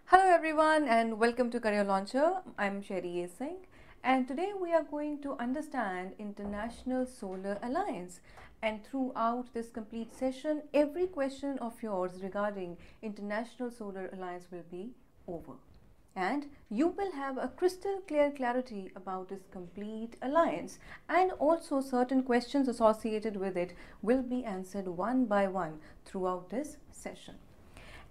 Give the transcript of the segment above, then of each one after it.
Hello everyone and welcome to Career Launcher. I'm Ms.Sherry A Singh and today we are going to understand International Solar Alliance, and throughout this complete session every question of yours regarding International Solar Alliance will be over and you will have a crystal clear clarity about this complete alliance, and also certain questions associated with it will be answered one by one throughout this session.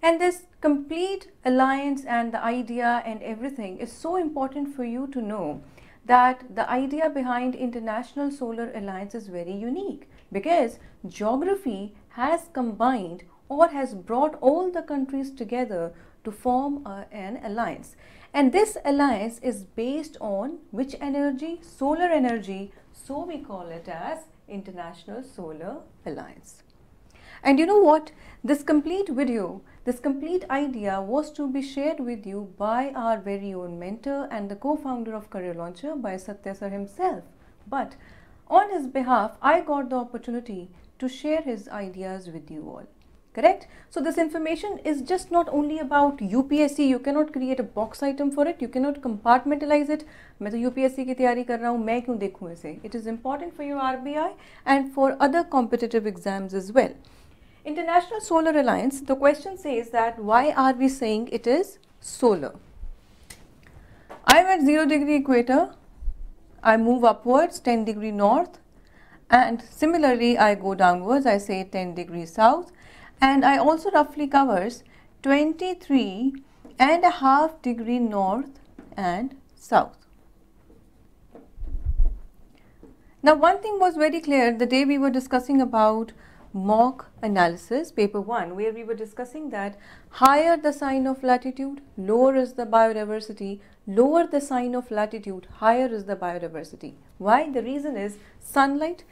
And this complete alliance and the idea and everything is so important for you to know that the idea behind International Solar Alliance is very unique because geography has combined or has brought all the countries together to form an alliance. And this alliance is based on which energy? Solar energy. So we call it as International Solar Alliance. And you know what? This complete video, this complete idea was to be shared with you by our very own mentor and the co-founder of Career Launcher, by Satya sir himself. But on his behalf, I got the opportunity to share his ideas with you all. Correct? So this information is just not only about UPSC. You cannot create a box item for it. You cannot compartmentalize it. मैं तो UPSC की तैयारी कर रहा हूँ, मैं क्यों देखूँ इसे? It is important for your RBI and for other competitive exams as well. International Solar Alliance, the question says that why are we saying it is solar? I'm at 0 degree equator, I move upwards 10 degree north, and similarly I go downwards, I say 10 degrees south, and I also roughly covers 23.5 degree north and south. Now one thing was very clear the day we were discussing about mock analysis, paper 1, where we were discussing that higher the sign of latitude, lower is the biodiversity, lower the sign of latitude, higher is the biodiversity. Why? The reason is sunlight,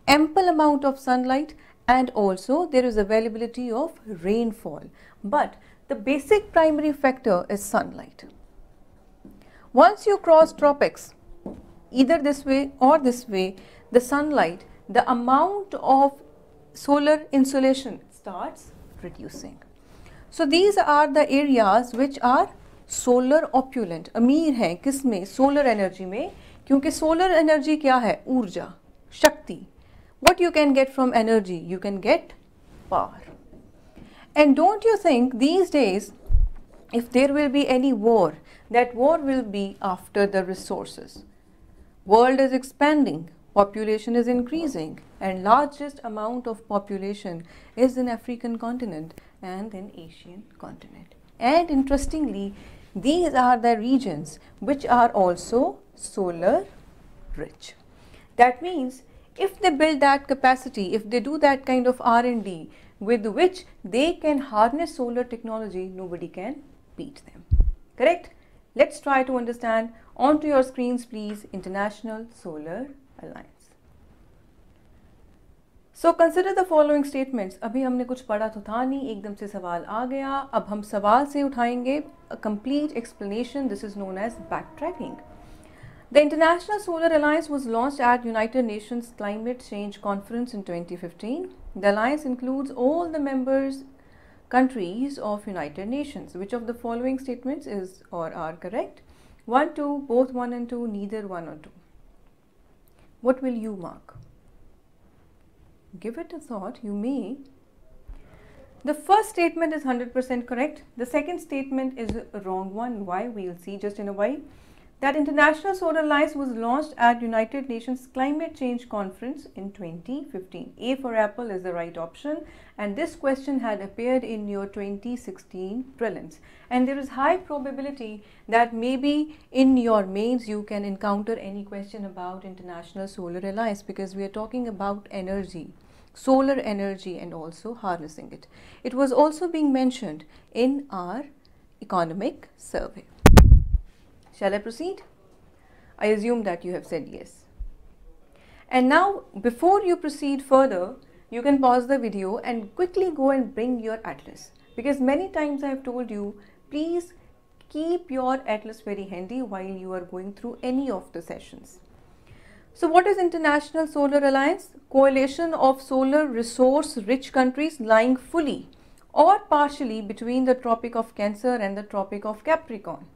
ample amount of sunlight, and also there is availability of rainfall. But the basic primary factor is sunlight. Once you cross tropics, either this way or this way, the sunlight, the amount of solar insolation starts reducing. So these are the areas which are solar opulent, अमीर हैं किसमें? Solar energy में, क्योंकि solar energy क्या है? ऊर्जा, शक्ति. What you can get from energy? You can get power. And don't you think these days, if there will be any war, that war will be after the resources. World is expanding, population is increasing, and largest amount of population is in African continent and in Asian continent. And interestingly, these are the regions which are also solar rich. That means if they build that capacity, if they do that kind of R&D with which they can harness solar technology, nobody can beat them. Correct? Let's try to understand. Onto your screens please, International Solar Alliance. So consider the following statements. अभी हमने कुछ पढ़ा तो था नहीं, एकदम से सवाल आ गया. अब हम सवाल से उठाएंगे a complete explanation. This is known as backtracking. The International Solar Alliance was launched at United Nations Climate Change Conference in 2015. The alliance includes all the members countries of United Nations. Which of the following statements is or are correct? 1, 2, both 1 and 2, neither 1 or 2. What will you mark? Give it a thought, you may. The first statement is 100% correct. The second statement is a wrong one. Why? We'll see just in a while. That International Solar Alliance was launched at United Nations Climate Change Conference in 2015. A for apple is the right option, and this question had appeared in your 2016 prelims. And there is high probability that maybe in your mains you can encounter any question about International Solar Alliance, because we are talking about energy, solar energy, and also harnessing it. It was also being mentioned in our economic survey. Shall I proceed? I assume that you have said yes. And now, before you proceed further, you can pause the video and quickly go and bring your atlas. Because many times I have told you, please keep your atlas very handy while you are going through any of the sessions. So what is International Solar Alliance? Coalition of solar resource rich countries lying fully or partially between the Tropic of Cancer and the Tropic of Capricorn.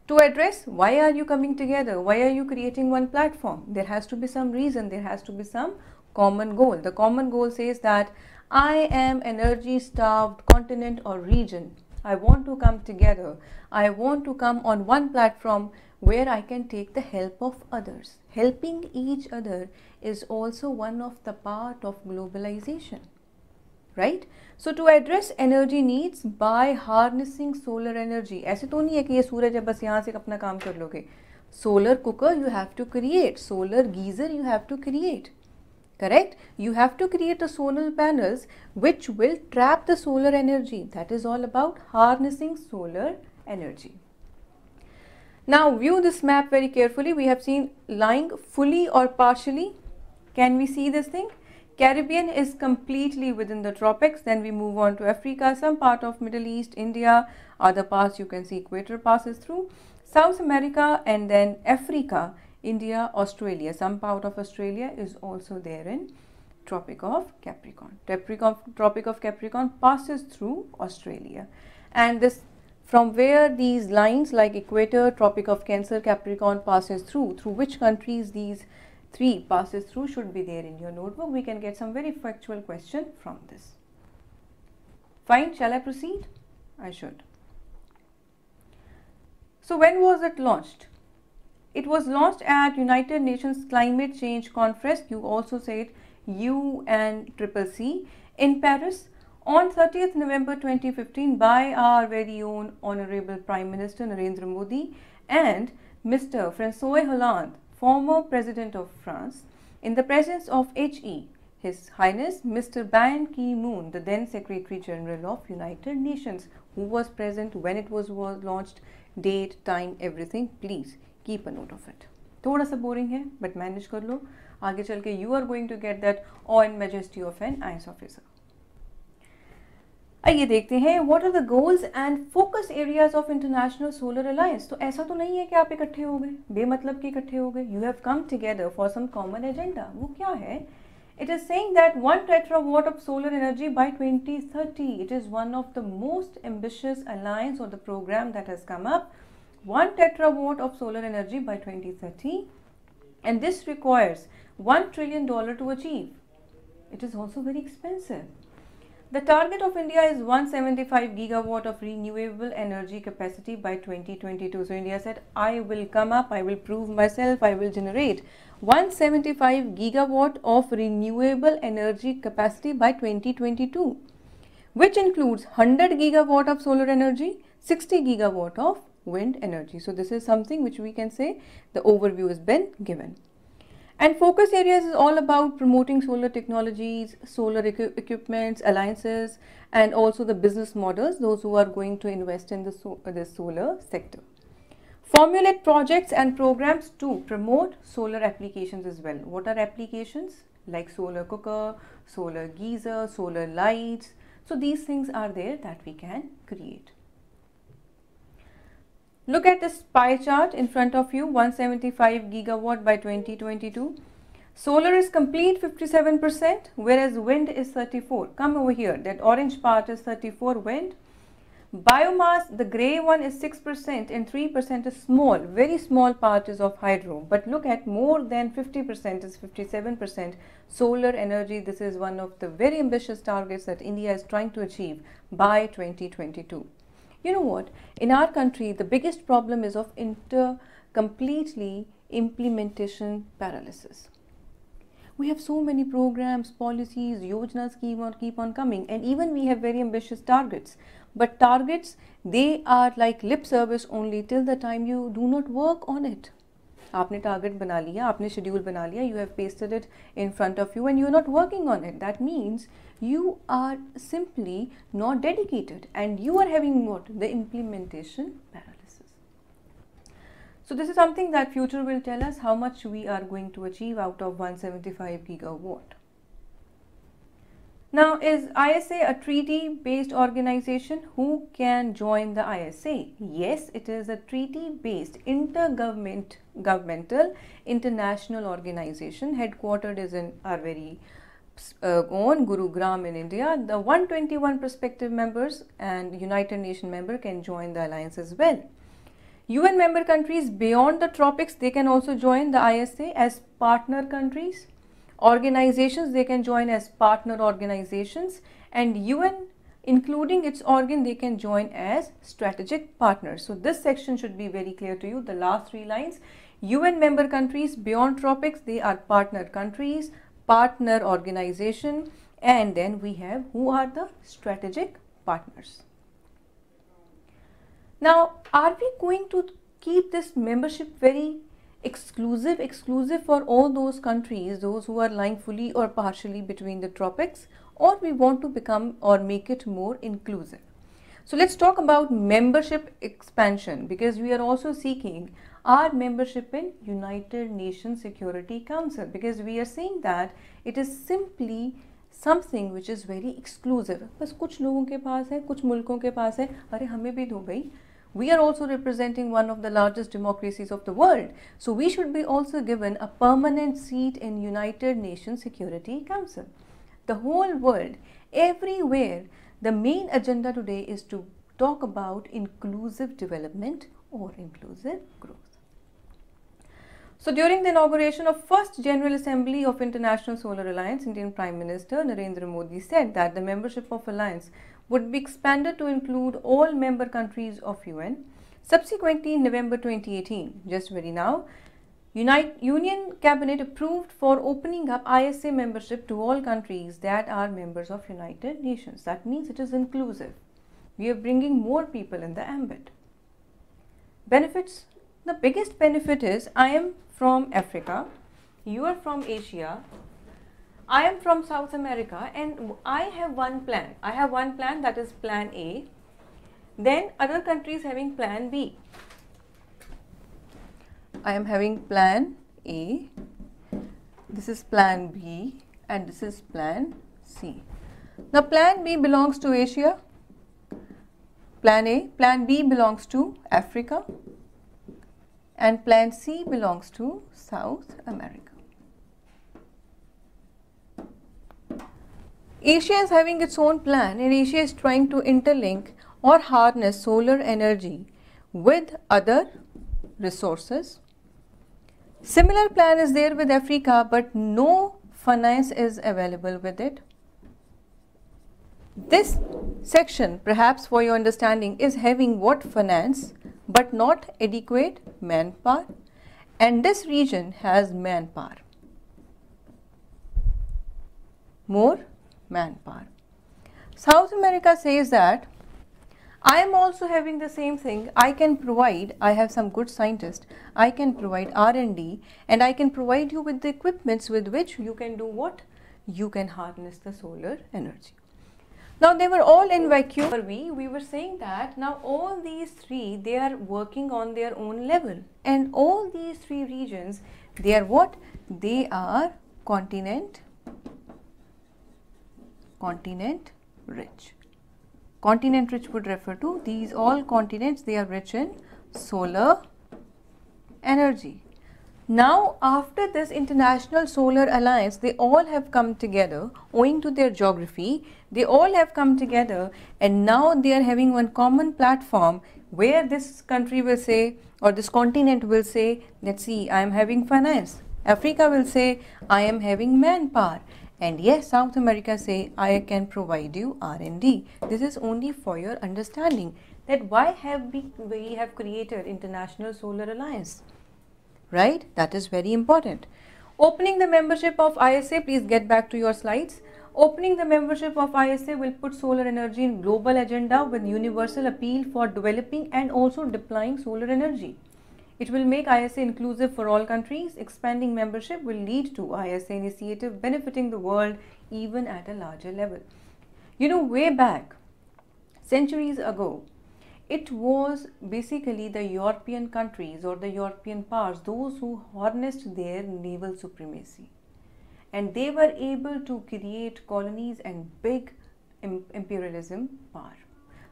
To address why are you coming together, why are you creating one platform, there has to be some reason, there has to be some common goal. The common goal says that I am energy starved continent or region. I want to come together. I want to come on one platform where I can take the help of others. Helping each other is also one of the part of globalization, right? So to address energy needs by harnessing solar energy, ऐसे तो नहीं है कि ये सूरज है बस यहाँ से अपना काम कर लोगे. Solar cooker you have to create, solar geyser you have to create, correct? You have to create the solar panels which will trap the solar energy. That is all about harnessing solar energy. Now view this map very carefully. We have seen lying fully or partially. Can we see this thing? Caribbean is completely within the tropics. Then we move on to Africa, some part of Middle East, India, other parts you can see equator passes through, South America, and then Africa, India, Australia. Some part of Australia is also there in Tropic of Capricorn. Tropic of Capricorn passes through Australia, and this from where these lines like equator, Tropic of Cancer, Capricorn passes through which countries these three passes through should be there in your notebook. We can get some very factual question from this. Fine, shall I proceed? I should. So when was it launched? It was launched at United Nations Climate Change Conference, you also said UNCCC, in Paris on 30th November 2015 by our very own Honorable Prime Minister Narendra Modi and Mr. François Hollande, former President of France, in the presence of HE, His Highness Mr. Ban Ki-moon, the then Secretary General of United Nations, who was present when it was launched, date, time, everything. Please keep a note of it. थोड़ा सा boring है, but manage कर लो. आगे चल के you are going to get that awe and majesty of an IAS officer. आइए देखते हैं what are the goals and focus areas of International Solar Alliance. तो ऐसा तो नहीं है कि आप इकट्ठे हो गए, बेमतलब के इकट्ठे हो गए. You have come together for some common agenda. वो क्या है? It is saying that 1 tetrawatt of solar energy by 2030. It is one of the most ambitious alliance or the program that has come up. 1 tetrawatt of solar energy by 2030, and this requires $1 trillion to achieve. It is also very expensive. The target of India is 175 gigawatt of renewable energy capacity by 2022. So India said, I will come up, I will prove myself, I will generate 175 gigawatt of renewable energy capacity by 2022, which includes 100 gigawatt of solar energy, 60 gigawatt of wind energy. So this is something which we can say the overview has been given. And focus areas is all about promoting solar technologies, solar equipments, alliances, and also the business models, those who are going to invest in the solar sector. Formulate projects and programs to promote solar applications as well. What are applications? Like solar cooker, solar geyser, solar lights. So these things are there that we can create. Look at this pie chart in front of you, 175 gigawatt by 2022. Solar is complete 57%, whereas wind is 34. Come over here, that orange part is 34 wind. Biomass, the grey one is 6% and 3% is small, very small part is of hydro. But look at more than 50% is 57% solar energy. This is one of the very ambitious targets that India is trying to achieve by 2022. You know what? In our country, the biggest problem is of completely implementation paralysis. We have so many programs, policies, yojanas keep on coming, and even we have very ambitious targets. But targets, they are like lip service only till the time you do not work on it. आपने target बना लिया, आपने schedule बना लिया, you have pasted it in front of you and you are not working on it. That means you are simply not dedicated and you are having what? The implementation paralysis. So this is something that future will tell us how much we are going to achieve out of 175 gigawatt. Now, is ISA a treaty-based organization? Who can join the ISA? Yes, it is a treaty-based intergovernmental international organization. Headquartered is in our very on Gurugram in India, the 121 prospective members and United Nations member can join the alliance as well. UN member countries beyond the tropics, they can also join the ISA as partner countries. Organizations, they can join as partner organizations, and UN, including its organ, they can join as strategic partners. So this section should be very clear to you. The last three lines: UN member countries beyond tropics, they are partner countries, partner organization, and then we have who are the strategic partners. Now, are we going to keep this membership very exclusive for all those countries, those who are lying fully or partially between the tropics, or we want to become or make it more inclusive? So let's talk about membership expansion, because we are also seeking our membership in United Nations Security Council, because we are saying that it is simply something which is very exclusive. बस कुछ लोगों के पास है, कुछ मुल्कों के पास है, अरे हमें भी दो भाई. We are also representing one of the largest democracies of the world, so we should be also given a permanent seat in United Nations Security Council. The whole world, everywhere, the main agenda today is to talk about inclusive development or inclusive growth. So during the inauguration of first General Assembly of International Solar Alliance, Indian Prime Minister Narendra Modi said that the membership of Alliance would be expanded to include all member countries of UN. Subsequently, in November 2018, just very now, Union Cabinet approved for opening up ISA membership to all countries that are members of United Nations. That means it is inclusive. We are bringing more people in the ambit. Benefits. The biggest benefit is I am from Africa, you are from Asia, I am from South America, and I have one plan. I have one plan, that is plan A. Then other countries having plan B. I am having plan A, this is plan B, and this is plan C. Now plan B belongs to Asia, plan A, plan B belongs to Africa, and plan C belongs to South America. Asia is having its own plan, and Asia is trying to interlink or harness solar energy with other resources. Similar plan is there with Africa, but no finance is available with it. This section, perhaps for your understanding, is having what finance but not adequate manpower, and this region has manpower, more manpower. South America says that I am also having the same thing. I can provide, I have some good scientists, I can provide R&D, and I can provide you with the equipments with which you can do what? You can harness the solar energy. Now they were all in vacuum. We were saying that now all these three, they are working on their own level, and all these three regions, they are what? They are continent rich. Continent rich would refer to these all continents, they are rich in solar energy. Now after this International Solar Alliance, they all have come together owing to their geography. They all have come together, and now they are having one common platform where this country will say, or this continent will say, let's see, I am having finance. Africa will say, I am having manpower. And yes, South America say, I can provide you R&D. This is only for your understanding that why have we have created International Solar Alliance, right? That is very important. Opening the membership of ISA, please get back to your slides. Opening the membership of ISA will put solar energy in global agenda with universal appeal for developing and also deploying solar energy. It will make ISA inclusive for all countries. Expanding membership will lead to ISA initiative benefiting the world even at a larger level. You know, way back, centuries ago, it was basically the European countries or the European powers, those who harnessed their naval supremacy. And they were able to create colonies and big imperialism power.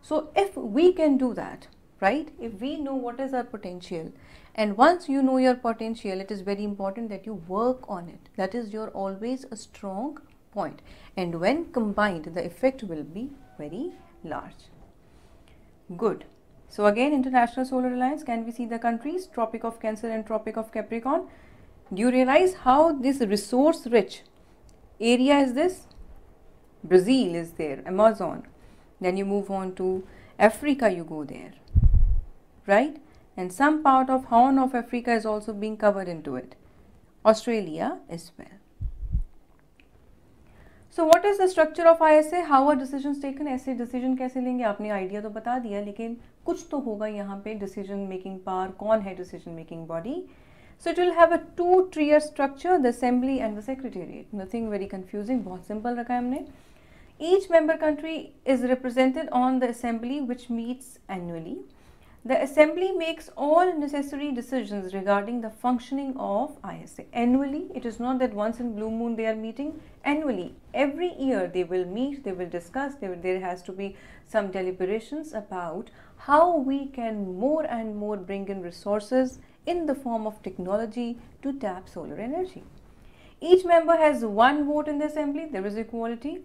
So if we can do that, right, if we know what is our potential, and once you know your potential, it is very important that you work on it. That is your always a strong point, and when combined the effect will be very large. Good. So again, International Solar Alliance, can we see the countries? Tropic of Cancer and Tropic of Capricorn. Do you realize how this resource rich area is this? Brazil is there, Amazon. Then you move on to Africa, you go there, right? And some part of Horn of Africa is also being covered into it. Australia as well. So what is the structure of ISA? How are decisions taken? ऐसे decision कैसे लेंगे? आपने idea तो बता दिया, लेकिन कुछ तो होगा यहाँ पे decision making power. कौन है decision making body? So it will have a two-tier structure, the assembly and the secretariat. Nothing very confusing, बहुत simple रखा है हमने. Each member country is represented on the assembly, which meets annually. The assembly makes all necessary decisions regarding the functioning of ISA. Annually, it is not that once in blue moon they are meeting. Annually, every year they will meet, they will discuss, there has to be some deliberations about how we can more and more bring in resources in the form of technology to tap solar energy. Each member has one vote in the assembly, there is equality.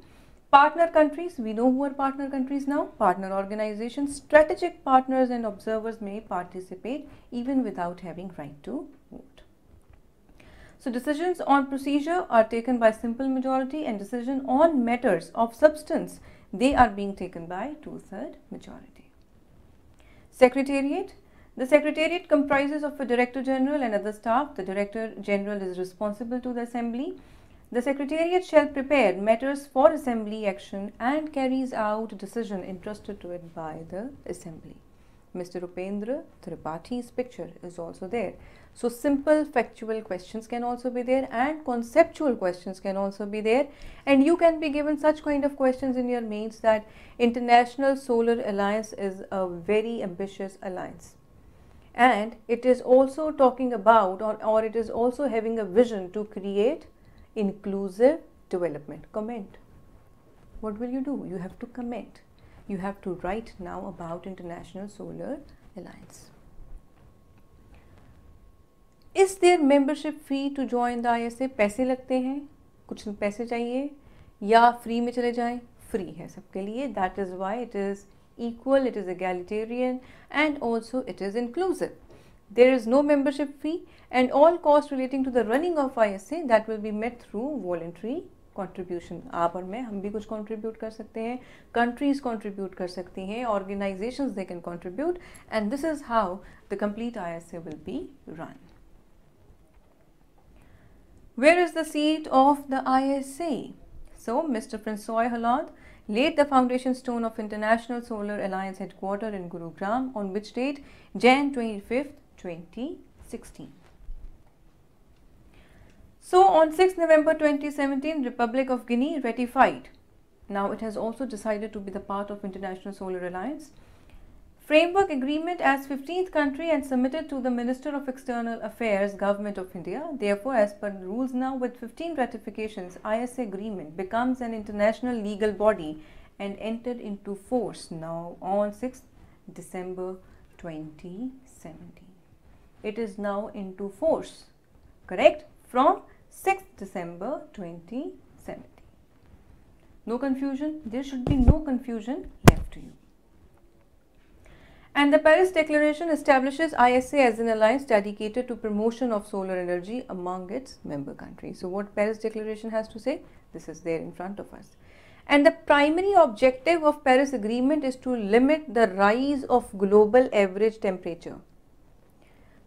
Partner countries, we know who are partner countries now. Partner organizations, strategic partners and observers may participate even without having right to vote. So decisions on procedure are taken by simple majority, and decision on matters of substance, they are being taken by 2/3 majority. Secretariat. The Secretariat comprises of a Director General and other staff. The Director General is responsible to the Assembly. The Secretariat shall prepare matters for Assembly action and carries out decision entrusted to it by the Assembly. Mr. Upendra Tripathi's picture is also there. So simple factual questions can also be there, and conceptual questions can also be there, and you can be given such kind of questions in your mains that International Solar Alliance is a very ambitious alliance, and it is also talking about or it is also having a vision to create inclusive development. Comment. What will you do? You have to comment. You have to write now about International Solar Alliance. Is there membership fee to join the ISA? पैसे लगते हैं, कुछ पैसे चाहिए, या free में चले जाएं? फ्री है सबके लिए. That is why it is equal, it is egalitarian, and also it is inclusive. There is no membership fee, and all costs relating to the running of ISA that will be met through voluntary contribution. आप और मैं, हम भी कुछ contribute कर सकते हैं, countries contribute कर सकती हैं, organizations they can contribute, and this is how the complete ISA will be run. Where is the seat of the ISA? So Mr. Francois Hollande laid the foundation stone of International Solar Alliance headquarters in Gurugram on which date? Jan 25th, 2016. So on 6th November 2017, Republic of Guinea ratified. Now it has also decided to be the part of International Solar Alliance framework agreement as 15th country and submitted to the Minister of External Affairs, Government of India. Therefore, as per the rules now, with 15 ratifications, ISA agreement becomes an international legal body and entered into force now on 6th December 2017. It is now into force, correct, from 6th December 2017. No confusion, there should be no confusion left to you. And the Paris Declaration establishes ISA as an alliance dedicated to promotion of solar energy among its member countries. So what Paris Declaration has to say? This is there in front of us. And the primary objective of Paris Agreement is to limit the rise of global average temperature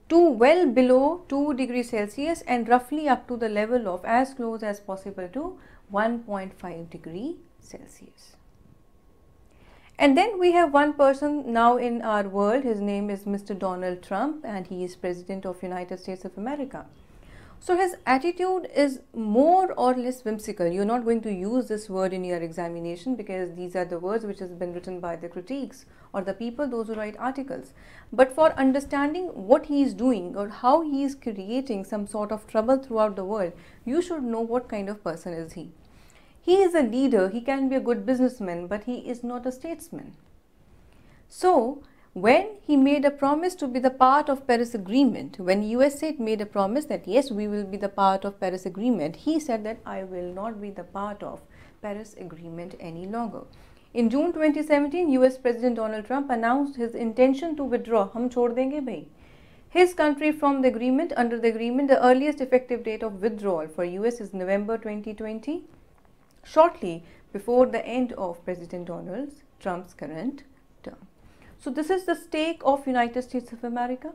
to well below 2 degrees Celsius and roughly up to the level of as close as possible to 1.5 degree Celsius. And then we have one person now in our world. His name is Mr. Donald Trump, and he is President of United States of America. So his attitude is more or less whimsical. You're not going to use this word in your examination because these are the words which has been written by the critiques or the people, those who write articles. But for understanding what he is doing or how he is creating some sort of trouble throughout the world, you should know what kind of person is he. He is a leader, he can be a good businessman, but he is not a statesman. So when he made a promise to be the part of Paris Agreement, when USA made a promise that yes, we will be the part of Paris Agreement, he said that I will not be the part of Paris Agreement any longer. In June 2017, US President Donald Trump announced his intention to withdraw, hum chhod denge bhai, his country from the agreement. Under the agreement, the earliest effective date of withdrawal for US is November 2020, shortly before the end of President Donald Trump's current term. So this is the stake of United States of America,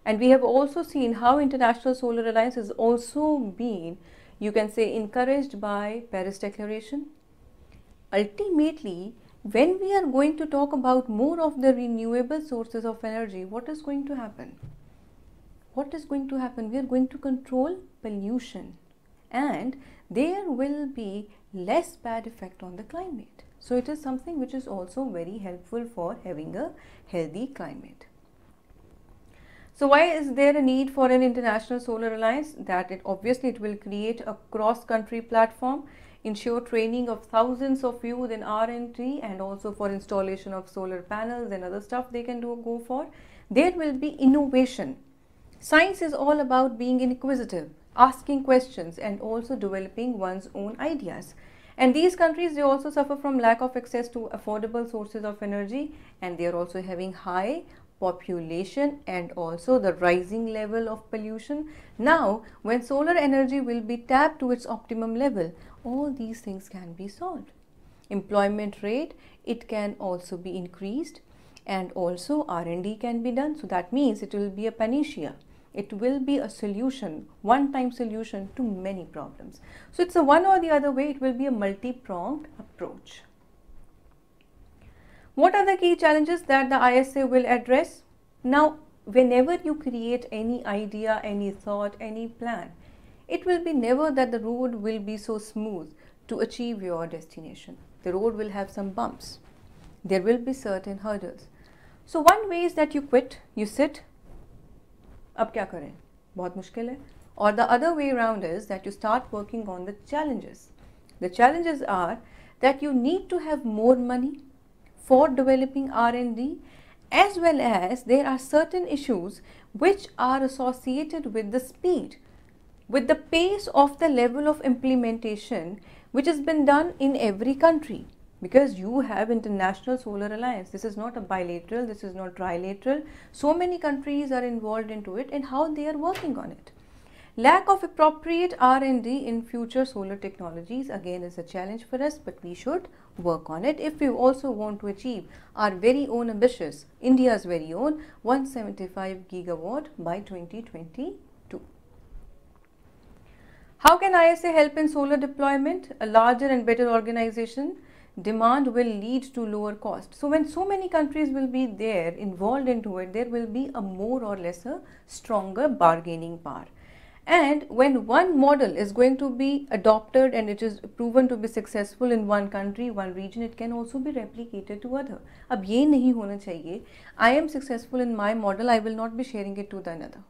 and we have also seen how International Solar Alliance has also been, you can say, encouraged by Paris Declaration. Ultimately, when we are going to talk about more of the renewable sources of energy, what is going to happen? What is going to happen? We are going to control pollution, and there will be less bad effect on the climate. So it is something which is also very helpful for having a healthy climate. So why is there a need for an international solar alliance? That it obviously it will create a cross-country platform, ensure training of thousands of youth in R&D, and also for installation of solar panels and other stuff they can go for. There will be innovation. Science is all about being inquisitive, asking questions, and also developing one's own ideas. And these countries, they also suffer from lack of access to affordable sources of energy, and they are also having high population and also the rising level of pollution. Now, when solar energy will be tapped to its optimum level, all these things can be solved. Employment rate, it can also be increased, and also R&D can be done. So that means it will be a panacea. It will be a solution, one-time solution to many problems. So it's a one or the other way, it will be a multi-pronged approach. What are the key challenges that the ISA will address? Now, whenever you create any idea, any thought, any plan, it will be never that the road will be so smooth to achieve your destination. The road will have some bumps. There will be certain hurdles. So one way is that you quit, you sit, अब क्या करें? बहुत मुश्किल है. Or the other way around is that you start working on the challenges. The challenges are that you need to have more money for developing R&D, as well as there are certain issues which are associated with the speed, with the pace of the level of implementation which has been done in every country. Because you have International Solar Alliance. This is not a bilateral, this is not trilateral. So many countries are involved into it, and how they are working on it. Lack of appropriate R&D in future solar technologies again is a challenge for us, but we should work on it if we also want to achieve our very own ambitious, India's very own 175 gigawatt by 2022. How can ISA help in solar deployment? A larger and better organization. Demand will lead to lower cost. So when so many countries will be there involved into it, there will be a more or less a stronger bargaining power. And when one model is going to be adopted and it is proven to be successful in one country, one region, it can also be replicated to other. अब ये नहीं होना चाहिए, I am successful in my model, I will not be sharing it to the another.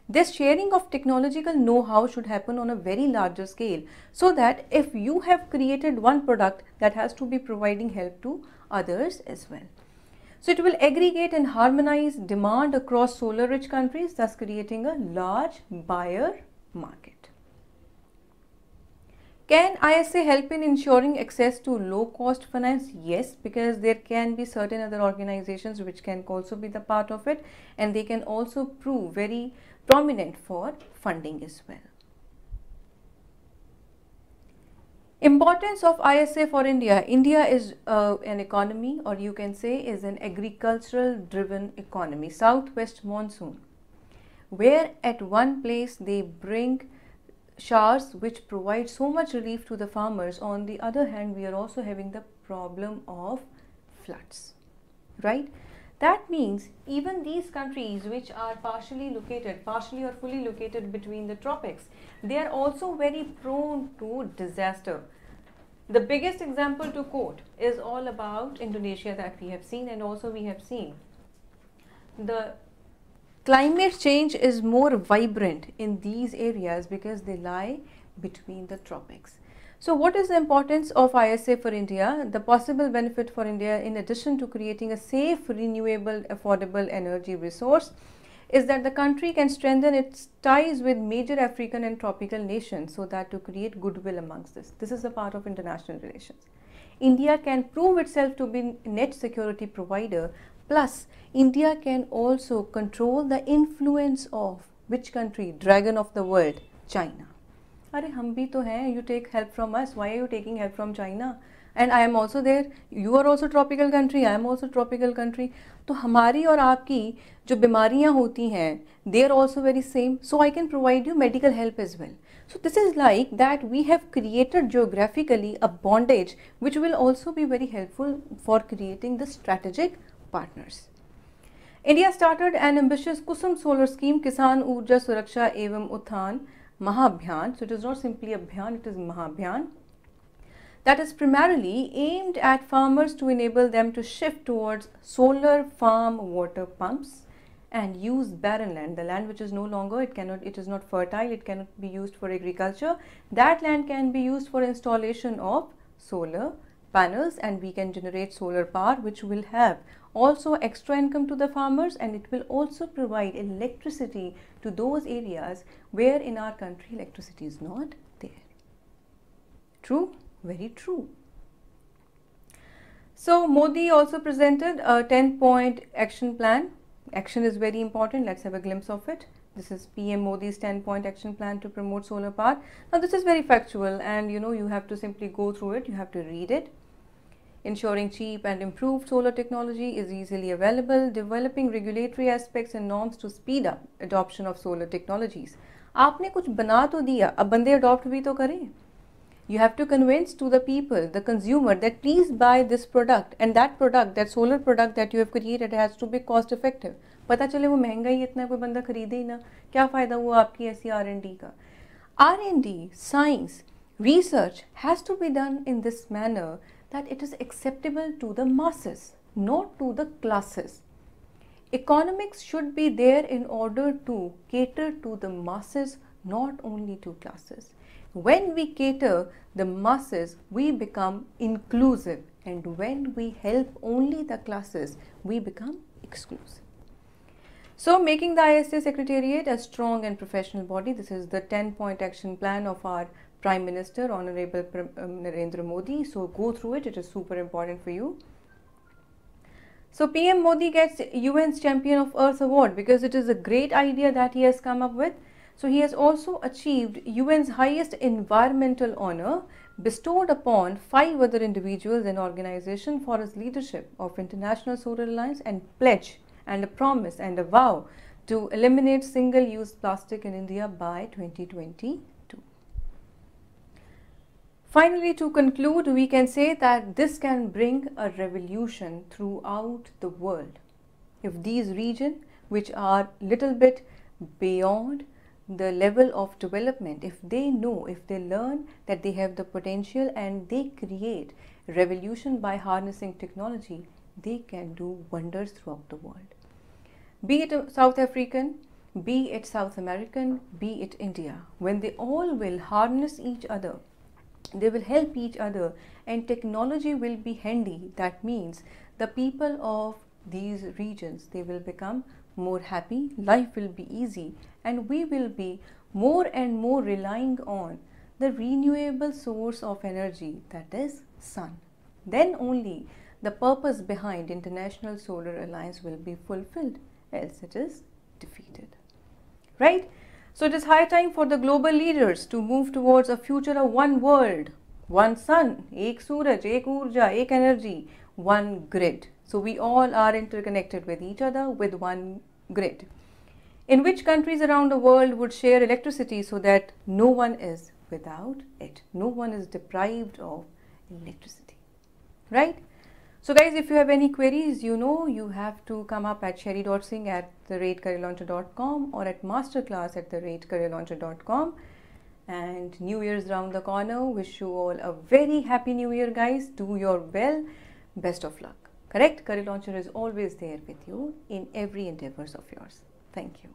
This sharing of technological know-how should happen on a very larger scale, so that if you have created one product, that has to be providing help to others as well. So it will aggregate and harmonize demand across solar-rich countries, thus creating a large buyer market. Can ISA help in ensuring access to low-cost finance? Yes, because there can be certain other organizations which can also be the part of it, and they can also prove very prominent for funding as well. Importance of ISA for India. India is an economy, or you can say is an agricultural driven economy. Southwest monsoon, where at one place they bring showers which provide so much relief to the farmers. On the other hand, we are also having the problem of floods, right? That means even these countries which are partially or fully located between the tropics, they are also very prone to disaster. The biggest example to quote is all about Indonesia that we have seen, and also we have seen the climate change is more vibrant in these areas because they lie between the tropics. So what is the importance of ISA for India? The possible benefit for India, in addition to creating a safe, renewable, affordable energy resource, is that the country can strengthen its ties with major African and tropical nations so that to create goodwill amongst this. This is a part of international relations. India can prove itself to be net security provider, plus India can also control the influence of which country? Dragon of the world, China. अरे हम भी तो हैं, you take help from us, why are you taking help from China? And I am also there, you are also tropical country, I am also tropical country. तो हमारी और आपकी जो बीमारियाँ होती हैं, they are also very same, so I can provide you medical help as well. So this is like that we have created geographically a bondage which will also be very helpful for creating the strategic partners. India started an ambitious Kusum solar scheme, Kisan Urja Suraksha Evam Uthan Mahabhiyan. So it is not simply Abhiyan, it is Mahabhiyan. That is primarily aimed at farmers to enable them to shift towards solar farm water pumps and use barren land, the land which is no longer, it is not fertile, it cannot be used for agriculture. That land can be used for installation of solar panels, and we can generate solar power, which will have also extra income to the farmers, and it will also provide electricity to those areas where in our country electricity is not there. True? Very true. So Modi also presented a 10-point action plan. Action is very important. Let's have a glimpse of it. This is PM Modi's 10-point action plan to promote solar power. Now this is very factual, and you have to simply go through it, you have to read it. Ensuring cheap and improved solar technology is easily available, developing regulatory aspects and norms to speed up adoption of solar technologies. आपने कुछ बना तो दिया, अब बंदे adopt भी तो करें. You have to convince to the people, the consumer, that please buy this product, and that product, that solar product that you have created has to be cost effective. पता चले वो महंगा ही इतना, कोई बंदा खरीदे ही ना, क्या फ़ायदा हुआ आपकी ऐसी R&D का. R&D, science, research has to be done in this manner that it is acceptable to the masses, not to the classes. Economics should be there in order to cater to the masses, not only to classes. When we cater the masses, we become inclusive, and when we help only the classes, we become exclusive. So making the ISA Secretariat a strong and professional body, this is the 10-point action plan of our Prime Minister, Honorable Narendra Modi. So go through it, it is super important for you. So PM Modi gets UN's Champion of Earth Award because it is a great idea that he has come up with. So he has also achieved UN's highest environmental honor, bestowed upon 5 other individuals and organizations for his leadership of International Solar Alliance, and pledge and a promise and a vow to eliminate single-use plastic in India by 2022. Finally, to conclude, we can say that this can bring a revolution throughout the world. If these regions, which are little bit beyond the level of development, if they know, if they learn that they have the potential and they create revolution by harnessing technology, they can do wonders throughout the world. Be it South African, be it South American, be it India, when they all will harness each other, they will help each other, and technology will be handy. That means the people of these regions, they will become more happy, life will be easy, and we will be more and more relying on the renewable source of energy, that is sun. Then only the purpose behind International Solar Alliance will be fulfilled, else it is defeated. Right? So it is high time for the global leaders to move towards a future of one world, one sun, ek suraj, ek urja, ek energy, one grid. So we all are interconnected with each other with one grid. In which countries around the world would share electricity so that no one is without it, no one is deprived of electricity, right? So guys, if you have any queries, you have to come up at sherry.singh@careerlauncher.com or at masterclass@careerlauncher.com. And New Year's round the corner. Wish you all a very happy New Year, guys. Do your well. Best of luck. Correct? Career Launcher is always there with you in every endeavors of yours. Thank you.